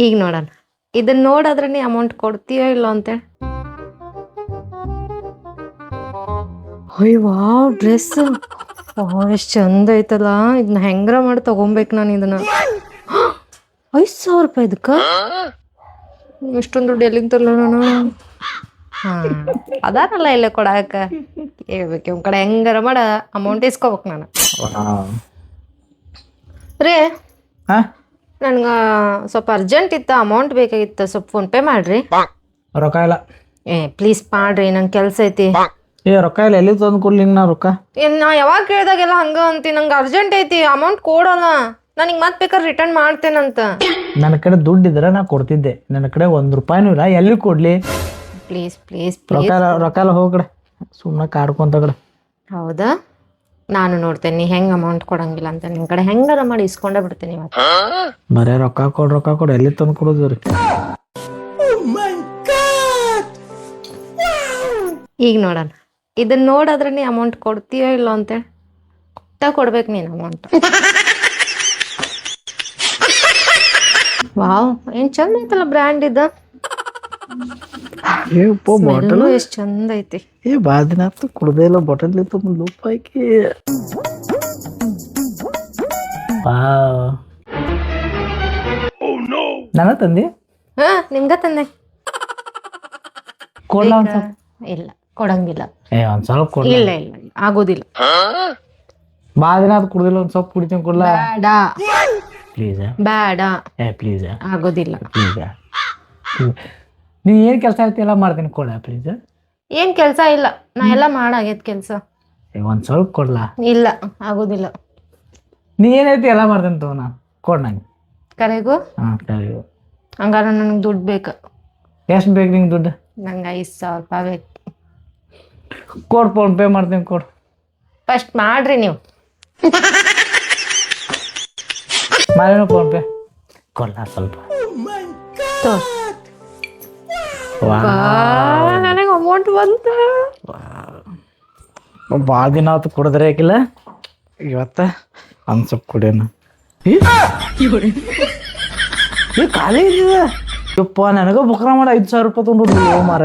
ಈಗ ನೋಡೋಣ, ಇದನ್ನ ನೋಡಾದ್ರೆ ನೀ ಅಮೌಂಟ್ ಕೊಡ್ತೀಯೋ ಇಲ್ಲ ಅಂತೇಳಿ. ಅಯ್ಯ ವಾವ್, ಡ್ರೆಸ್ ಎಷ್ಟು ಚಂದ ಐತಲ್ಲ. ಇದನ್ನ ಹೆಂಗ್ರ ಮಾಡಿ ತಗೊಬೇಕು ನಾನು ಇದನ್ನ. 5,000 ರೂಪಾಯಿ ಇದಕ್ಕ? ಇಷ್ಟೊಂದು ದುಡ್ಡು ಎಲ್ಲಿಂದ ತರಲ್ಲ ನಾನು. ಹಾ, ಅದಾರಲ್ಲ ಇಲ್ಲ ಕೊಡಾಕ. ಹೇಳ್ಬೇಕು ಇವ್ ಕಡೆ ಹೆಂಗಾರ ಮಾಡ ಅಮೌಂಟ್ ಇಸ್ಕೋಬೇಕು ನಾನು. ರೇ, ಹಾ ನನ್ಗ ಸ್ವಲ್ಪ ಅರ್ಜೆಂಟ್ ಇತ್ತ, ಅಮೌಂಟ್ ಬೇಕಾಗಿತ್ತ, ಸ್ವಲ್ಪ ಫೋನ್ ಪೇ ಮಾಡ್ರಿ. ರೊಕ್ಕ ಇಲ್ಲ. ಪ್ಲೀಸ್ ಮಾಡ್ರಿ, ನಂಗೆ ಕೆಲ್ಸ ಐತಿ. ರೊಕ್ಕ ಇಲ್ಲ, ಎಲ್ಲಿ ತಂದು ಕೊಡ್ಲಿ ನಾ ರೊಕ್ಕ? ನಾ ಯಾವಾಗ ಕೇಳಿದಾಗೆಲ್ಲ ಹಂಗ ಅಂತಿ. ನಂಗೆ ಅರ್ಜೆಂಟ್ ಐತಿ, ಅಮೌಂಟ್ ಕೊಡಲ್ಲ. ನನಗೆ ಮತ್ತೆ ಬೇಕಾದ್ರೆ ರಿಟರ್ನ್ ಮಾಡ್ತೇನಂತ. ನನ್ನ ಕಡೆ ದುಡ್ಡು ಇದ್ರೆ ನಾ ಕೊಡ್ತಿದ್ದೆ, ನನ್ನ ಕಡೆ 1 ರೂಪಾಯಿನೂ ಇಲ್ಲ, ಎಲ್ಲಿ ಕೊಡ್ಲಿ? ಪ್ಲೀಸ್ ಪ್ಲೀಸ್ ರೊಕ್ಕ ಪ್ಲೀಸ್. ರೊಕ್ಕ ಎಲ್ಲ ಹೋಗಡೆ, ಸುಮ್ಮನೆ ಕಾಡ್ಕೊಂತ ಕಡೆ. ಹೌದಾ, ನಾನು ನೋಡ್ತೇನೆ ನೀ ಹೆಂಗ್ ಅಮೌಂಟ್ ಕೊಡಂಗಿಲ್ಲ ಅಂತ. ನಿಮ್ ಕಡೆ ಹೆಂಗಾರ ಮಾಡಿ ಇಸ್ಕೊಂಡೇ ಬಿಡ್ತೇನೆ ಇವತ್ತು. ಬರೇ ರೊಕ್ಕ ಕೊಡು ಎಲ್ಲಿ ತಂದು ಕೊಡೋದು ರೀ? ಈಗ ನೋಡೋಣ, ಇದನ್ನ ನೋಡಾದ್ರೆ ನೀ ಅಮೌಂಟ್ ಕೊಡ್ತೀಯೋ ಇಲ್ಲ ಅಂತೇಳಿ. ಕೊಡ್ಬೇಕು ನೀನು ಅಮೌಂಟ್. ವಾವ್, ಏನ್ ಚಂದ ಐತಲ್ಲ ಬ್ರ್ಯಾಂಡ್ ಇದ. ಬಾಟಲ್ ಎಷ್ಟ್ ಚಂದ ಐತಿ. ಬಾದಿನ ಕುಡ್ದೇ ಇಲ್ಲ, ಬಾಟಲ್ ಲೂಪಾಯ್ಕಿ. ನನ್ನ ತಂದಿ? ಹಾ, ನಿಮ್ಗ ತಂದೆ. ಕೊಡ್ಲ ಒಂದ್ ಸ್ವಲ್ಪ? ಇಲ್ಲ, ಕೊಡಂಗಿಲ್ಲ. ಒಂದ್ ಸ್ವಲ್ಪ ಕೊಡ್ಲ. ಇಲ್ಲ ಇಲ್ಲ ಇಲ್ಲ, ಆಗೋದಿಲ್ಲ. ಬಾದಿನ ಕುಡ್ದಿಲ್ಲ, ಒಂದ್ ಸ್ವಲ್ಪ ಕುಡಿತೀನಿ, ಕೊಡ್ಲ? ಬೇಡ ಪ್ಲೀಸ್ ಬೇಡ, ಪ್ಲೀಸ್ ಆಗೋದಿಲ್ಲ. ಪ್ಲೀಸ್. ನೀ ಏನ್ ಕೆಲಸ ಐತಿ ಎಲ್ಲ ಮಾಡ್ತೀನಿ, ಕೊಡ ಪ್ಲೀಸ್. ಏನ್ ಕೆಲ್ಸ ಇಲ್ಲ, ನಾ ಎಲ್ಲ ಮಾಡಾಗೈತ್ ಕೆಲ್ಸ. ಒಂದ್ ಸ್ವಲ್ಪ ಕೊಡ್ಲ? ಇಲ್ಲ, ಆಗೋದಿಲ್ಲ. ನೀ ಏನೈತಿ ಎಲ್ಲ ಮಾಡ್ತೀನಿ ತಗೋ, ನಾ ಕೊಡ್ ನಂಗೆ. ಕರೆಗೂ ಸರಿ. ಹಂಗಾರ ನನಗೆ ದುಡ್ಡು ಬೇಕು. ಎಷ್ಟು ಬೇಕು ನಿಂಗೆ ದುಡ್ಡು? ನಂಗೆ 5,000 ರೂಪಾಯಿ ಬೇಕು. ಕೊಡ್, ಫೋನ್ ಪೇ ಮಾಡ್ತೀನಿ, ಕೊಡು. ಫಸ್ಟ್ ಮಾಡ್ರಿ ನೀವು. ಮಾರೇನೋ ಫೋನ್ ಪೇ ಕೊಡ್ಲ ಸ್ವಲ್ಪ? ನನಗೆ ಅಮೌಂಟ್ ಬಂತ. ಭಾಳ ದಿನ ಆಯ್ತು ಕುಡಿದ್ರೆ ಯಾಕಿಲ್ಲ, ಇವತ್ತ ಒಂದು ಸ್ವಲ್ಪ ಕುಡಿಯೋಣ. ಖಾಲಿ ಇದೆಯಾ? ಯಪ್ಪ, ನನಗೆ ಬುಕ್ರ ಮಾಡಿ 5,000 ರೂಪಾಯಿ ತೊಗೊಂಡು ಮಾರ.